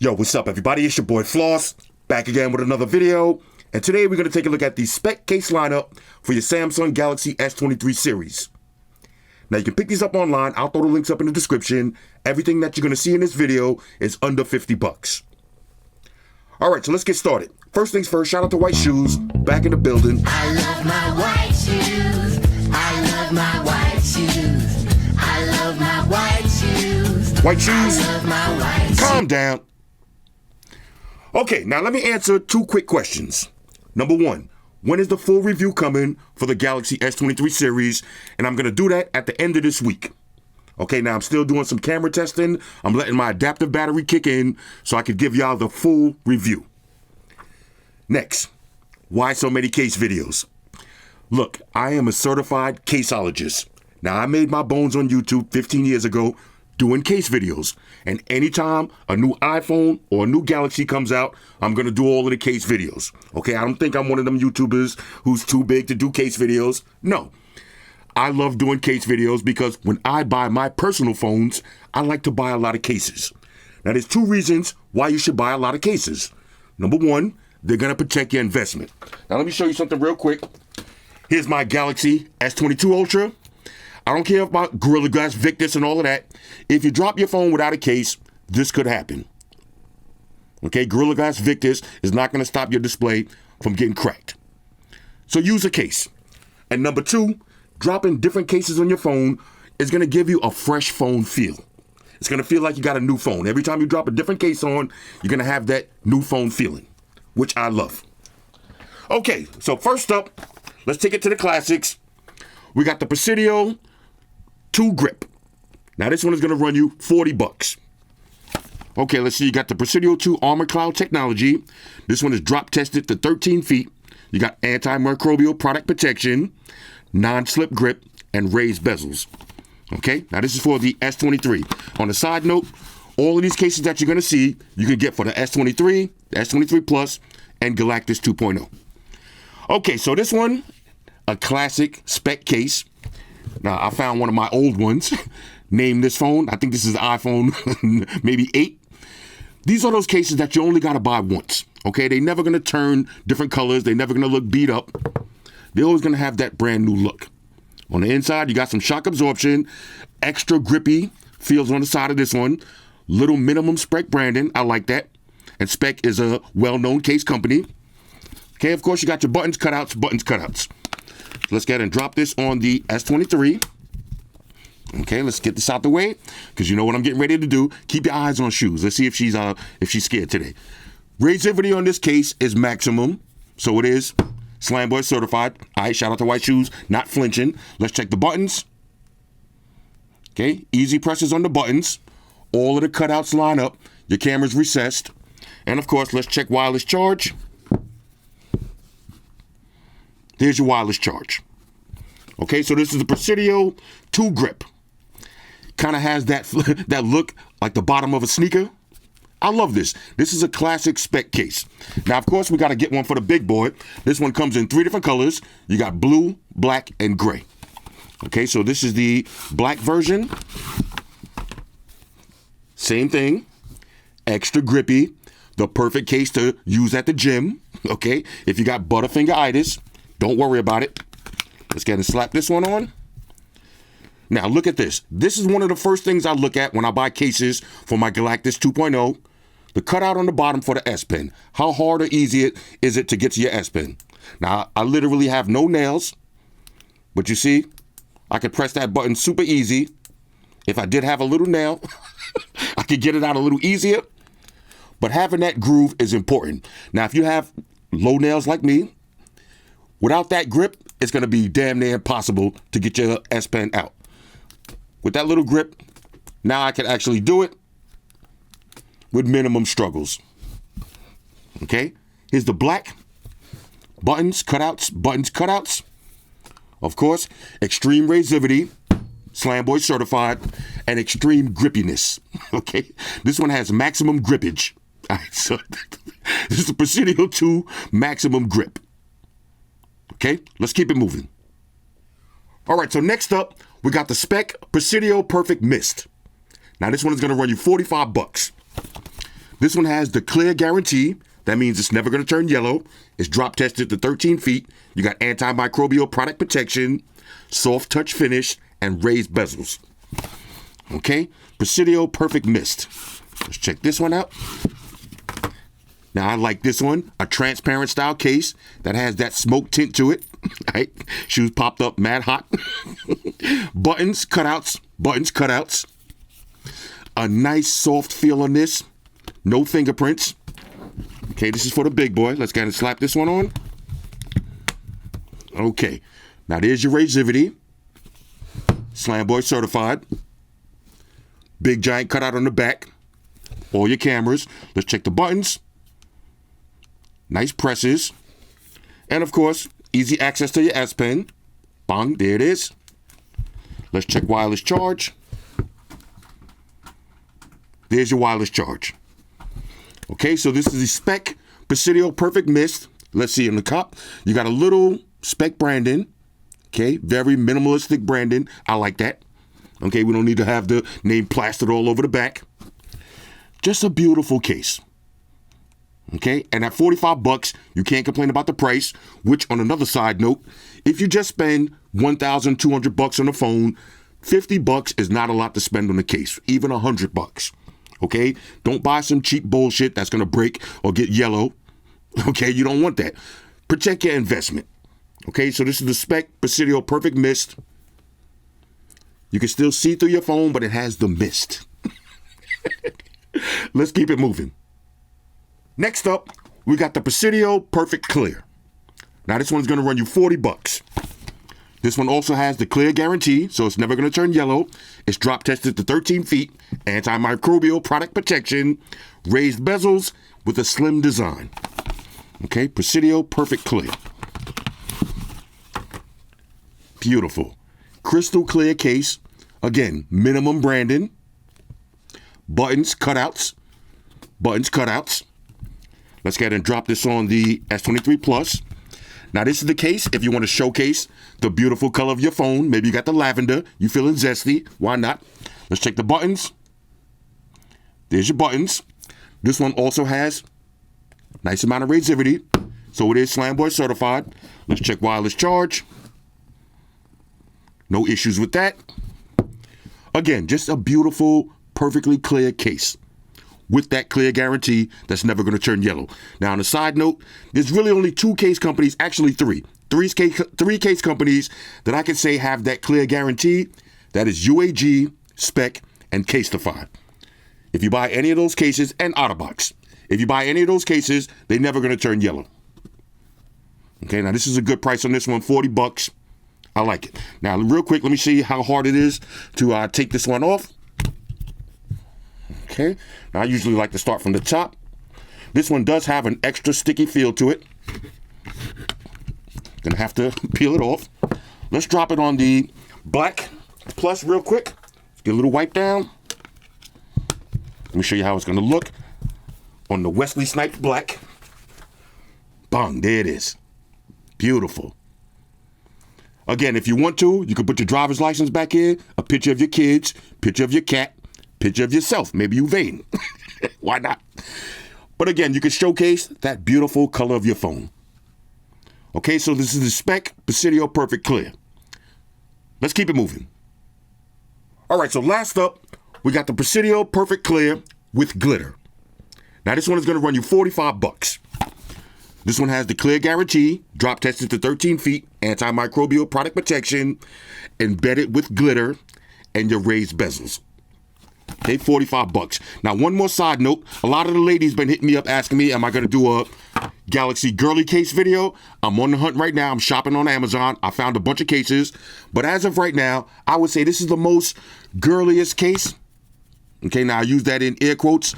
Yo, what's up, everybody? It's your boy Floss, back again with another video. And today we're going to take a look at the Speck case lineup for your Samsung Galaxy S23 series. Now, you can pick these up online. I'll throw the links up in the description. Everything that you're going to see in this video is under 50 bucks. All right, so let's get started. First things first, shout out to White Shoes, back in the building. I love my white shoes. I love my white shoes. I love my white shoes. White Shoes, I love my white shoes. calm down. Okay, now let me answer two quick questions. Number one, when is the full review coming for the Galaxy S23 series? And I'm going to do that at the end of this week. Okay, now I'm still doing some camera testing. I'm letting my adaptive battery kick in so I could give y'all the full review. Next, why so many case videos? Look, I am a certified caseologist. Now, I made my bones on YouTube 15 years ago doing case videos. And anytime a new iPhone or a new Galaxy comes out, I'm going to do all of the case videos. Okay, I don't think I'm one of them YouTubers who's too big to do case videos. No, I love doing case videos because when I buy my personal phones, I like to buy a lot of cases. Now, there's two reasons why you should buy a lot of cases. Number one, they're going to protect your investment. Now, let me show you something real quick. Here's my Galaxy S22 Ultra. I don't care about Gorilla Glass Victus and all of that. If you drop your phone without a case, this could happen. Okay, Gorilla Glass Victus is not going to stop your display from getting cracked. So use a case. And number two, dropping different cases on your phone is going to give you a fresh phone feel. It's going to feel like you got a new phone. Every time you drop a different case on, you're going to have that new phone feeling, which I love. Okay, so first up, let's take it to the classics. We got the Presidio 2 grip. Now this one is going to run you 40 bucks. Okay, let's see. You got the Presidio 2 Armor Cloud technology. This one is drop tested to 13 feet. You got antimicrobial product protection, non-slip grip, and raised bezels. Okay, now this is for the S23. On a side note, all of these cases that you're going to see, you can get for the S23, the S23 Plus, and Galactus 2.0. Okay, so this one, a classic Speck case. Now, I found one of my old ones, named this phone. I think this is iPhone maybe 8. These are those cases that you only got to buy once, okay? They're never going to turn different colors. They're never going to look beat up. They're always going to have that brand new look. On the inside, you got some shock absorption, extra grippy feels on the side of this one, little minimum Speck branding. I like that. And Speck is a well-known case company. Okay, of course, you got your buttons, cutouts. Let's get ahead and drop this on the S23. Okay, let's get this out the way because you know what I'm getting ready to do. Keep your eyes on Shoes. Let's see if she's scared today. Razivity on this case is maximum, so it is Slamboy certified. All right, shout out to White Shoes, not flinching. Let's check the buttons. Okay, easy presses on the buttons. All of the cutouts line up. Your camera's recessed, and of course, let's check wireless charge. There's your wireless charge. Okay, so this is the Presidio 2 grip. Kind of has that look like the bottom of a sneaker. I love this. This is a classic Speck case. Now, of course, we got to get one for the big boy. This one comes in 3 different colors. You got blue, black, and gray. Okay, so this is the black version. Same thing. Extra grippy. The perfect case to use at the gym. Okay, if you got butterfingeritis, don't worry about it. Let's get ahead and slap this one on. Now, look at this. This is one of the first things I look at when I buy cases for my Galactus 2.0. The cutout on the bottom for the S Pen. How hard or easy is it to get to your S Pen? Now, I literally have no nails. But you see, I could press that button super easy. If I did have a little nail, I could get it out a little easier. But having that groove is important. Now, if you have low nails like me, without that grip, it's going to be damn near impossible to get your S Pen out. With that little grip, now I can actually do it with minimum struggles. Okay, here's the black. Buttons, cutouts. Of course, extreme razivity, Slamboy certified, and extreme grippiness. Okay, this one has maximum grippage. All right, so this is the Presidio 2 maximum grip. Okay, let's keep it moving. All right, so next up, we got the Speck Presidio Perfect Mist. Now, this one is going to run you 45 bucks. This one has the clear guarantee. That means it's never going to turn yellow. It's drop tested to 13 feet. You got antimicrobial product protection, soft touch finish, and raised bezels. Okay, Presidio Perfect Mist. Let's check this one out. Now I like this one, a transparent style case that has that smoke tint to it. Right? Shoes popped up mad hot. Buttons, cutouts. A nice soft feel on this. No fingerprints. Okay, this is for the big boy. Let's go ahead and slap this one on. Okay, now there's your Razivity. Slam Boy certified. Big giant cutout on the back. All your cameras. Let's check the buttons. Nice presses. And of course, easy access to your S Pen. Bang, there it is. Let's check wireless charge. There's your wireless charge. Okay, so this is the Speck Presidio Perfect Mist. Let's see in the cup. You got a little Speck branding. Okay, very minimalistic branding. I like that. Okay, we don't need to have the name plastered all over the back. Just a beautiful case. Okay, and at $45, you can't complain about the price, which on another side note, if you just spend $1,200 on the phone, $50 is not a lot to spend on the case, even $100. Okay, don't buy some cheap bullshit that's gonna break or get yellow. Okay, you don't want that. Protect your investment. Okay, so this is the Speck Presidio Perfect Mist. You can still see through your phone, but it has the mist. Let's keep it moving. Next up, we got the Presidio Perfect Clear. Now this one's gonna run you $40. This one also has the clear guarantee, so it's never gonna turn yellow. It's drop tested to 13 feet, antimicrobial product protection, raised bezels with a slim design. Okay, Presidio Perfect Clear. Beautiful. Crystal clear case. Again, minimum branding. Buttons, cutouts. Let's go ahead and drop this on the S23 Plus. Now this is the case if you want to showcase the beautiful color of your phone. Maybe you got the lavender, you feeling zesty, why not? Let's check the buttons. There's your buttons. This one also has nice amount of Razivity, so it is Slam Boy certified. Let's check wireless charge. No issues with that. Again, just a beautiful, perfectly clear case with that clear guarantee that's never going to turn yellow. Now, on a side note, there's really only two case companies, actually three case companies that I can say have that clear guarantee. That is UAG, Speck, and Casetify. If you buy any of those cases, and Otterbox, if you buy any of those cases, they're never going to turn yellow. Okay, now this is a good price on this one, $40. I like it. Now, real quick, let me see how hard it is to take this one off. Okay, now I usually like to start from the top. This one does have an extra sticky feel to it. Gonna have to peel it off. Let's drop it on the Black Plus real quick. Get a little wipe down. Let me show you how it's gonna look on the Wesley Snipes Black. Bang, there it is. Beautiful. Again, if you want to, you can put your driver's license back here, a picture of your kids, picture of your cat, picture of yourself. Maybe you vain. Why not? But again, you can showcase that beautiful color of your phone. Okay, so this is the Speck Presidio Perfect Clear. Let's keep it moving. All right, so last up, we got the Presidio Perfect Clear with glitter. Now this one is going to run you $45. This one has the clear guarantee, drop tested to 13 feet, antimicrobial product protection, embedded with glitter, and your raised bezels. Okay, $45. Now, one more side note. A lot of the ladies been hitting me up asking me, am I going to do a Galaxy girly case video? I'm on the hunt right now. I'm shopping on Amazon. I found a bunch of cases. But as of right now, I would say this is the most girliest case. Okay, now I use that in air quotes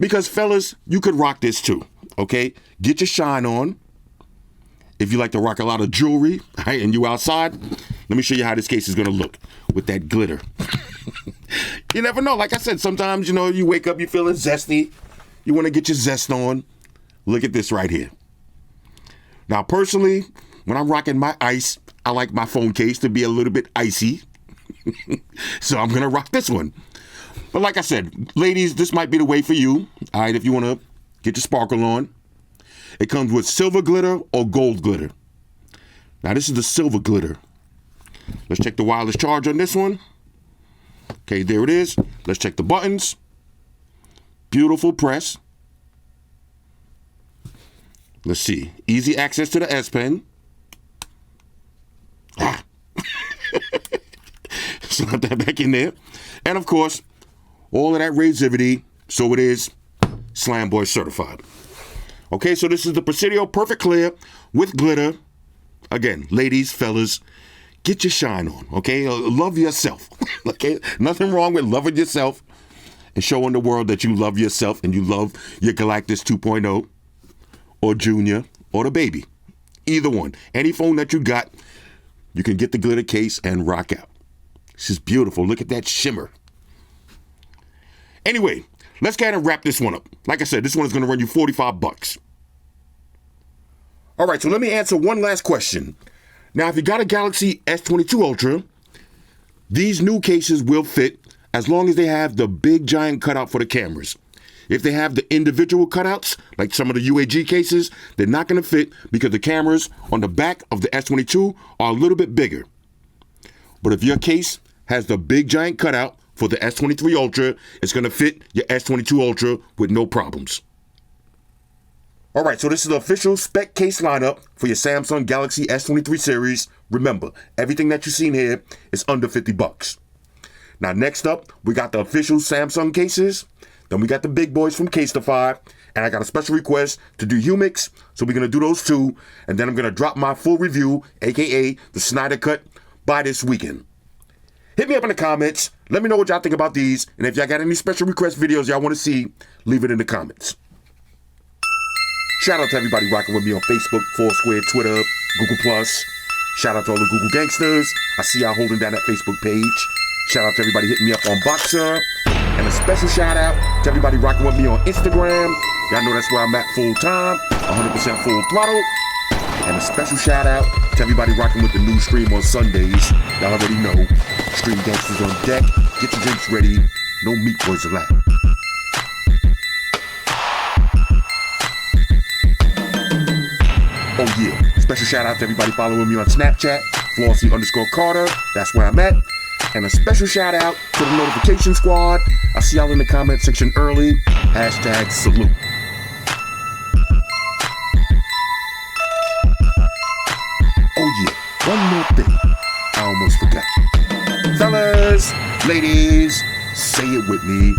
because, fellas, you could rock this too. Okay, get your shine on. If you like to rock a lot of jewelry, right, and you outside, let me show you how this case is going to look with that glitter. You never know. Like I said, sometimes, you know, you wake up, you feeling zesty. You want to get your zest on. Look at this right here. Now, personally, when I'm rocking my ice, I like my phone case to be a little bit icy. So I'm going to rock this one. But like I said, ladies, this might be the way for you. All right, if you want to get your sparkle on. It comes with silver glitter or gold glitter. Now, this is the silver glitter. Let's check the wireless charge on this one. Okay, there it is. Let's check the buttons. Beautiful press. Let's see. Easy access to the S Pen. Slide that back in there. And of course, all of that razivity, so it is Slam Boy certified. Okay, so this is the Presidio Perfect Clear with glitter. Again, ladies, fellas, get your shine on, okay? Love yourself, okay? Nothing wrong with loving yourself and showing the world that you love yourself and you love your Galactus 2.0 or Junior or the baby. Either one. Any phone that you got, you can get the glitter case and rock out. This is beautiful. Look at that shimmer. Anyway, let's go ahead and wrap this one up. Like I said, this one is going to run you $45. All right, so let me answer one last question. Now, if you got a Galaxy S22 Ultra, these new cases will fit as long as they have the big giant cutout for the cameras. If they have the individual cutouts, like some of the UAG cases, they're not going to fit because the cameras on the back of the S22 are a little bit bigger. But if your case has the big giant cutout for the S23 Ultra, it's going to fit your S22 Ultra with no problems. All right, so this is the official spec case lineup for your Samsung Galaxy S23 series. Remember, everything that you've seen here is under $50. Now, next up, we got the official Samsung cases. Then we got the big boys from Casetify. And I got a special request to do Humix, so we're going to do those two. And then I'm going to drop my full review, a.k.a. the Snyder Cut, by this weekend. Hit me up in the comments. Let me know what y'all think about these. And if y'all got any special request videos y'all want to see, leave it in the comments. Shout out to everybody rocking with me on Facebook, Foursquare, Twitter, Google+. Shout out to all the Google gangsters. I see y'all holding down that Facebook page. Shout out to everybody hitting me up on Boxer. And a special shout out to everybody rocking with me on Instagram. Y'all know that's where I'm at full time, 100% full throttle. And a special shout out to everybody rocking with the new stream on Sundays. Y'all already know. Stream gangsters on deck. Get your drinks ready. No meat boys allowed. Oh yeah, special shout out to everybody following me on Snapchat, Flossy_Carter, that's where I'm at. And a special shout out to the notification squad. I see y'all in the comment section early. #salute. Oh yeah, one more thing. I almost forgot. Fellas, ladies, say it with me.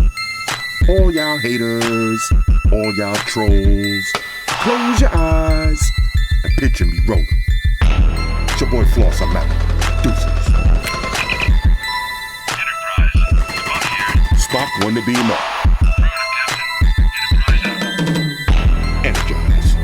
All y'all haters, all y'all trolls, close your eyes and picture me rolling. It's your boy Floss, I'm out. Deuces. Spock, one to beam up. Energize.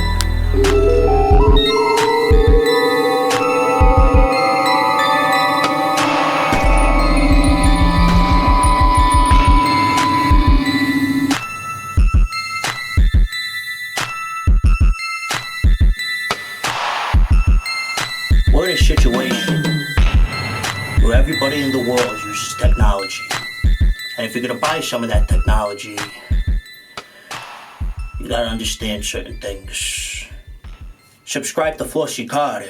We're in a situation where everybody in the world uses technology. And if you're gonna buy some of that technology, you gotta understand certain things. Subscribe to Flossy Carter.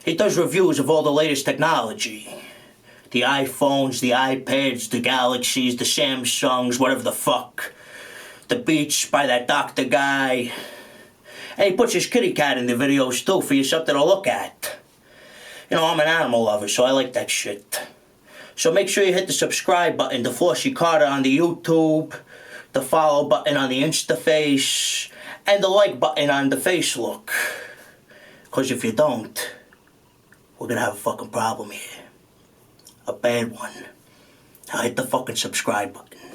He does reviews of all the latest technology. The iPhones, the iPads, the Galaxies, the Samsungs, whatever the fuck. The Beats by that doctor guy. And he puts his kitty cat in the videos too for you something to look at. You know, I'm an animal lover, so I like that shit. So make sure you hit the subscribe button to Flossy Carter on the YouTube, the follow button on the Instaface, and the like button on the Facebook. Because if you don't, we're gonna have a fucking problem here. A bad one. Now hit the fucking subscribe button.